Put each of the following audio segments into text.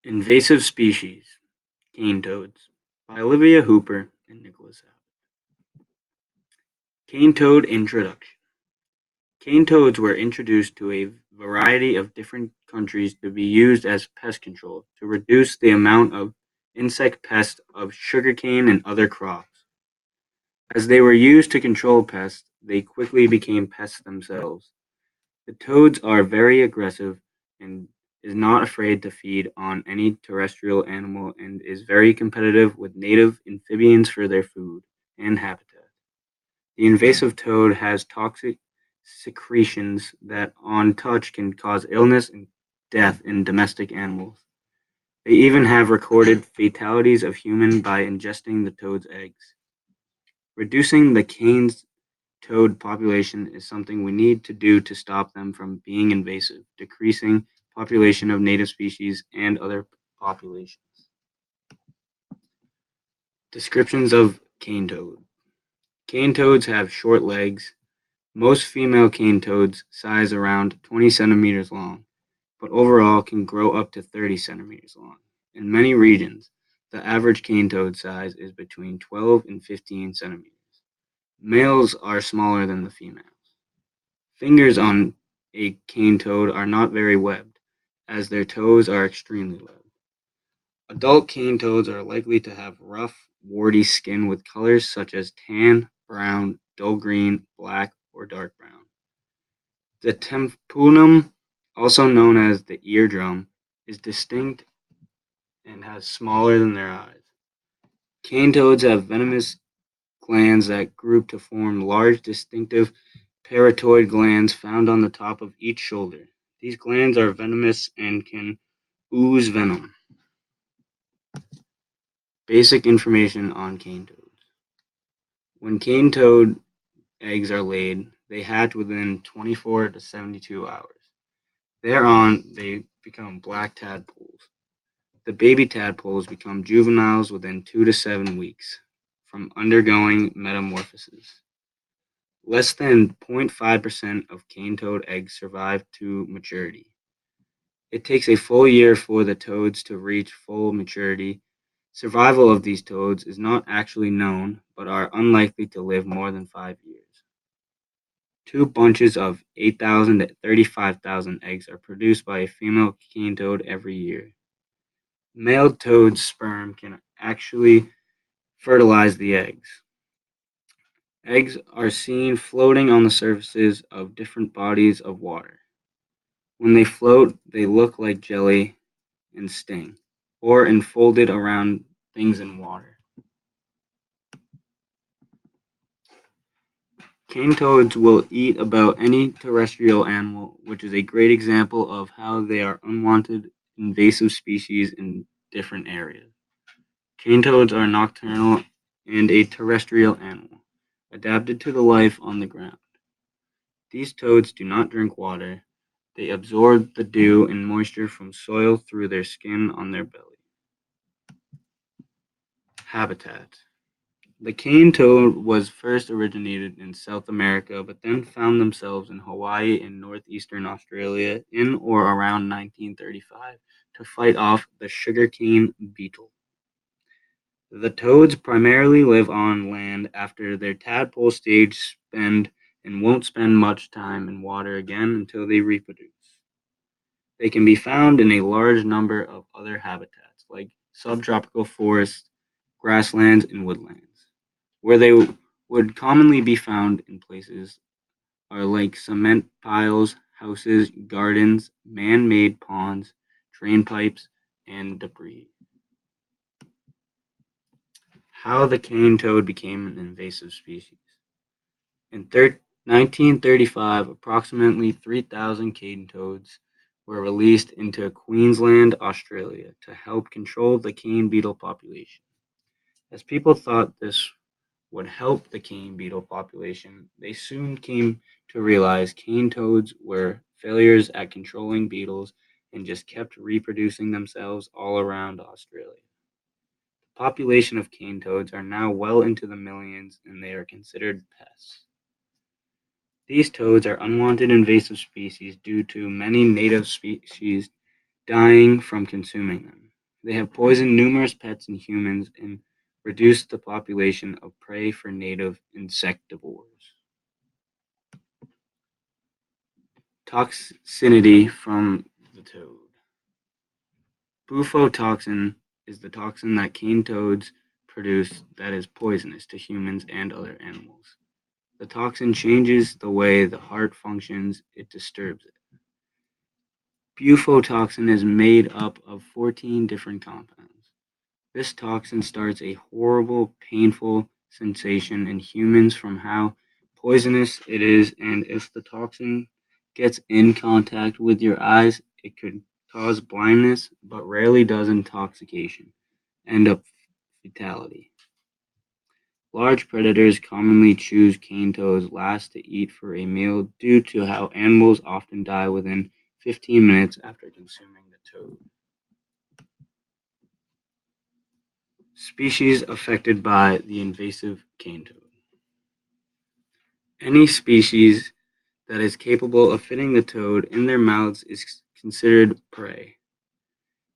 Invasive Species, Cane Toads, by Olivia Hooper and Nicholas Abbott. Cane Toad Introduction. Cane toads were introduced to a variety of different countries to be used as pest control to reduce the amount of insect pests of sugarcane and other crops. As they were used to control pests, they quickly became pests themselves. The toads are very aggressive and is not afraid to feed on any terrestrial animal and is very competitive with native amphibians for their food and habitat. The invasive toad has toxic secretions that on touch can cause illness and death in domestic animals. They even have recorded fatalities of humans by ingesting the toad's eggs. Reducing the cane toad population is something we need to do to stop them from being invasive, decreasing population of native species and other populations. Descriptions of cane toad. Cane toads have short legs. Most female cane toads size around 20 centimeters long, but overall can grow up to 30 centimeters long. In many regions, the average cane toad size is between 12 and 15 centimeters. Males are smaller than the females. Fingers on a cane toad are not very webbed, as their toes are extremely webbed. Adult cane toads are likely to have rough, warty skin with colors such as tan, brown, dull green, black, or dark brown. The tympanum, also known as the eardrum, is distinct and has smaller than their eyes. Cane toads have venomous glands that group to form large, distinctive parotoid glands found on the top of each shoulder. These glands are venomous and can ooze venom. Basic information on cane toads. When cane toad eggs are laid, they hatch within 24 to 72 hours. Thereon, they become black tadpoles. The baby tadpoles become juveniles within 2 to 7 weeks from undergoing metamorphosis. Less than 0.5% of cane toad eggs survive to maturity. It takes a full year for the toads to reach full maturity. Survival of these toads is not actually known, but are unlikely to live more than 5 years. Two bunches of 8,000 to 35,000 eggs are produced by a female cane toad every year. Male toad's sperm can actually fertilize the eggs. Eggs are seen floating on the surfaces of different bodies of water. When they float, they look like jelly and sting, or enfolded around things in water. Cane toads will eat about any terrestrial animal, which is a great example of how they are unwanted invasive species in different areas. Cane toads are nocturnal and a terrestrial animal, adapted to the life on the ground. These toads do not drink water. They absorb the dew and moisture from soil through their skin on their belly. Habitat. The cane toad was first originated in South America, but then found themselves in Hawaii and northeastern Australia in or around 1935 to fight off the sugarcane beetle. The toads primarily live on land after their tadpole stage spend and won't spend much time in water again until they reproduce. They can be found in a large number of other habitats like subtropical forests, grasslands, and woodlands. Where they would commonly be found in places are like cement piles, houses, gardens, man-made ponds, drain pipes, and debris. How the cane toad became an invasive species. In 1935, approximately 3,000 cane toads were released into Queensland, Australia, to help control the cane beetle population. As people thought this would help the cane beetle population, they soon came to realize cane toads were failures at controlling beetles and just kept reproducing themselves all around Australia. The population of cane toads are now well into the millions and they are considered pests. These toads are unwanted invasive species due to many native species dying from consuming them. They have poisoned numerous pets and humans and reduced the population of prey for native insectivores. Toxicity from the toad. Bufotoxin is the toxin that cane toads produce that is poisonous to humans and other animals. The toxin changes the way the heart functions, it disturbs it. Bufotoxin is made up of 14 different compounds. This toxin starts a horrible, painful sensation in humans from how poisonous it is, and if the toxin gets in contact with your eyes, it could cause blindness, but rarely does intoxication, end up fatality. Large predators commonly choose cane toads last to eat for a meal due to how animals often die within 15 minutes after consuming the toad. Species affected by the invasive cane toad. Any species that is capable of fitting the toad in their mouths is considered prey.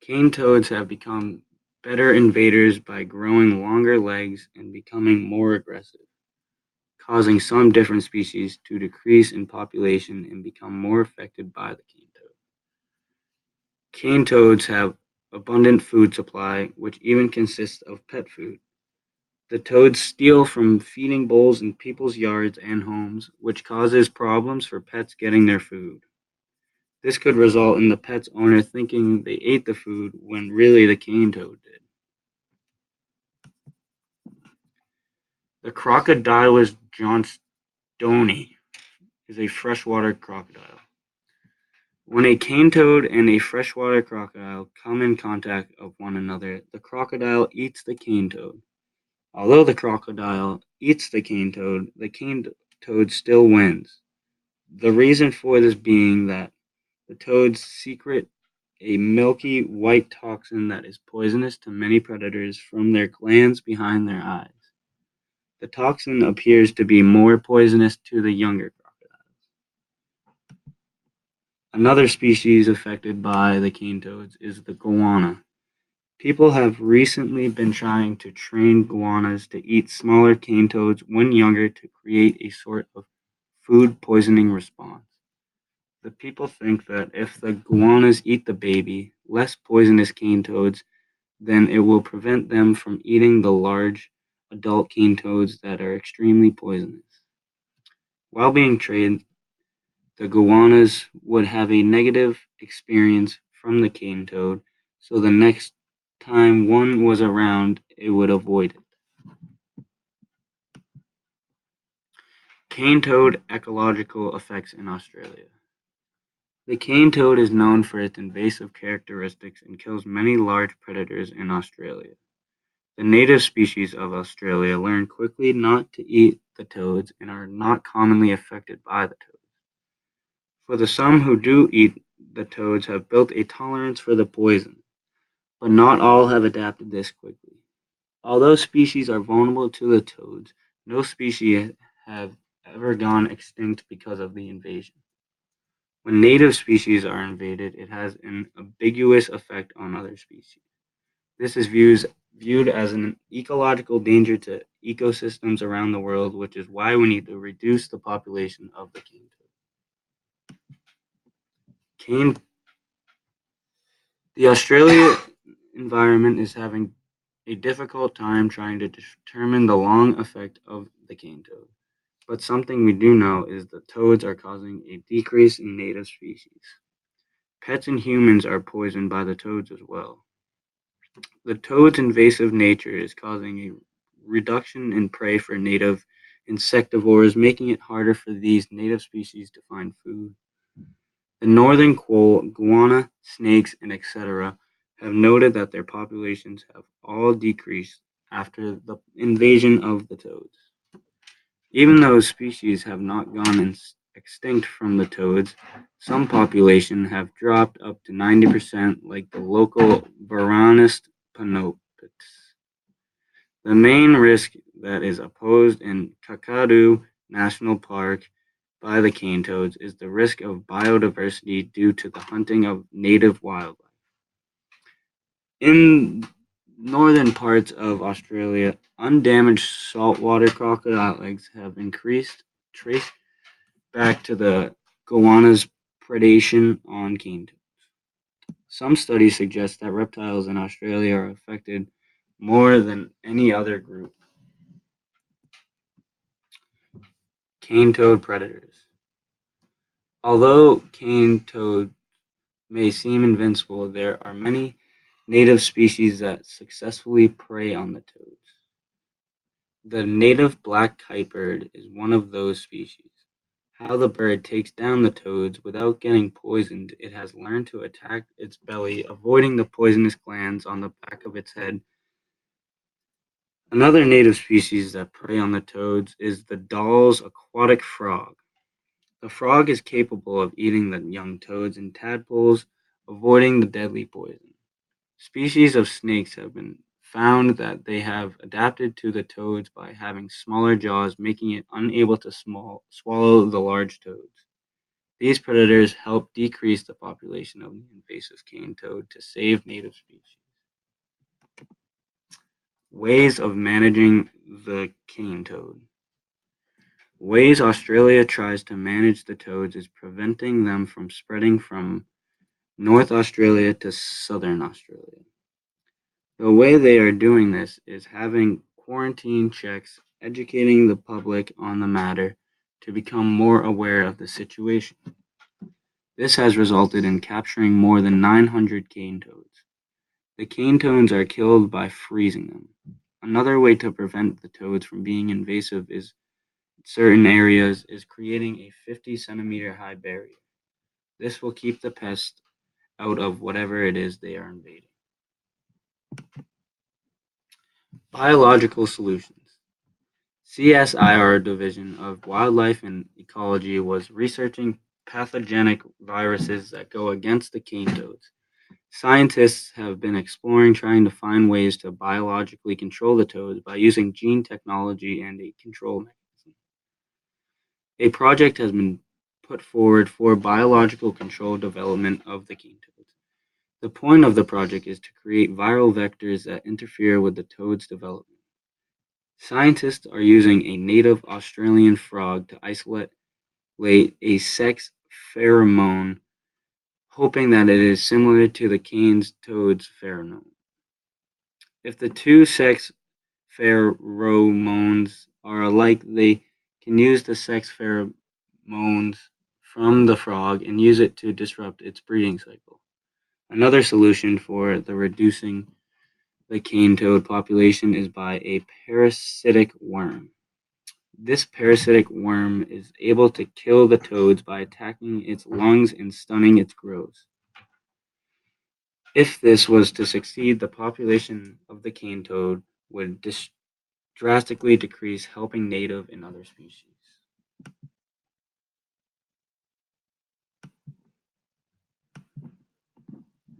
Cane toads have become better invaders by growing longer legs and becoming more aggressive, causing some different species to decrease in population and become more affected by the cane toad. Cane toads have abundant food supply, which even consists of pet food. The toads steal from feeding bowls in people's yards and homes, which causes problems for pets getting their food. This could result in the pet's owner thinking they ate the food when really the cane toad did. The Crocodilus johnstoni is a freshwater crocodile. When a cane toad and a freshwater crocodile come in contact of one another, the crocodile eats the cane toad. Although the crocodile eats the cane toad still wins. The reason for this being that the toads secrete a milky white toxin that is poisonous to many predators from their glands behind their eyes. The toxin appears to be more poisonous to the younger crocodile. Another species affected by the cane toads is the goanna. People have recently been trying to train goannas to eat smaller cane toads when younger to create a sort of food poisoning response. The people think that if the goannas eat the baby, less poisonous cane toads, then it will prevent them from eating the large adult cane toads that are extremely poisonous. While being trained, the goannas would have a negative experience from the cane toad, so the next time one was around, it would avoid it. Cane toad ecological effects in Australia. The cane toad is known for its invasive characteristics and kills many large predators in Australia. The native species of Australia learn quickly not to eat the toads and are not commonly affected by the toads. For the some who do eat the toads have built a tolerance for the poison, but not all have adapted this quickly. Although species are vulnerable to the toads, no species have ever gone extinct because of the invasion. When native species are invaded, it has an ambiguous effect on other species. This is viewed as an ecological danger to ecosystems around the world, which is why we need to reduce the population of the cane toad. Cane, the Australia environment is having a difficult time trying to determine the long effect of the cane toad. But something we do know is that toads are causing a decrease in native species. Pets and humans are poisoned by the toads as well. The toad's invasive nature is causing a reduction in prey for native insectivores, making it harder for these native species to find food. The northern quoll, guana, snakes, and etc. have noted that their populations have all decreased after the invasion of the toads. Even though species have not gone extinct from the toads, some populations have dropped up to 90%, like the local Varanus panoptis. The main risk that is opposed in Kakadu National Park by the cane toads is the risk of biodiversity due to the hunting of native wildlife. In northern parts of Australia, undamaged saltwater crocodile eggs have increased traced back to the goanna's predation on cane toads. Some studies suggest that reptiles in Australia are affected more than any other group. Cane toad predators. Although cane toad may seem invincible, there are many native species that successfully prey on the toads. The native black kitebird is one of those species. How the bird takes down the toads without getting poisoned, it has learned to attack its belly, avoiding the poisonous glands on the back of its head. Another native species that prey on the toads is the Dall's aquatic frog. The frog is capable of eating the young toads and tadpoles, avoiding the deadly poison. Species of snakes have been found that they have adapted to the toads by having smaller jaws, making it unable to swallow the large toads. These predators help decrease the population of the invasive cane toad to save native species. Ways of managing the cane toad. Ways Australia tries to manage the toads is preventing them from spreading from North Australia to Southern Australia. The way they are doing this is having quarantine checks, educating the public on the matter to become more aware of the situation. This has resulted in capturing more than 900 cane toads. The cane toads are killed by freezing them. Another way to prevent the toads from being invasive is certain areas is creating a 50 centimeter high barrier. This will keep the pest out of whatever it is they are invading. Biological solutions. CSIR Division of Wildlife and Ecology was researching pathogenic viruses that go against the cane toads. Scientists have been exploring trying to find ways to biologically control the toads by using gene technology and a control mechanism. A project has been put forward for biological control development of the cane toads. The point of the project is to create viral vectors that interfere with the toad's development. Scientists are using a native Australian frog to isolate a sex pheromone, hoping that it is similar to the cane toad's pheromone. If the two sex pheromones are alike, they can use the sex pheromones from the frog and use it to disrupt its breeding cycle. Another solution for the reducing the cane toad population is by a parasitic worm. This parasitic worm is able to kill the toads by attacking its lungs and stunning its growth. If this was to succeed, the population of the cane toad would drastically decrease, helping native and other species.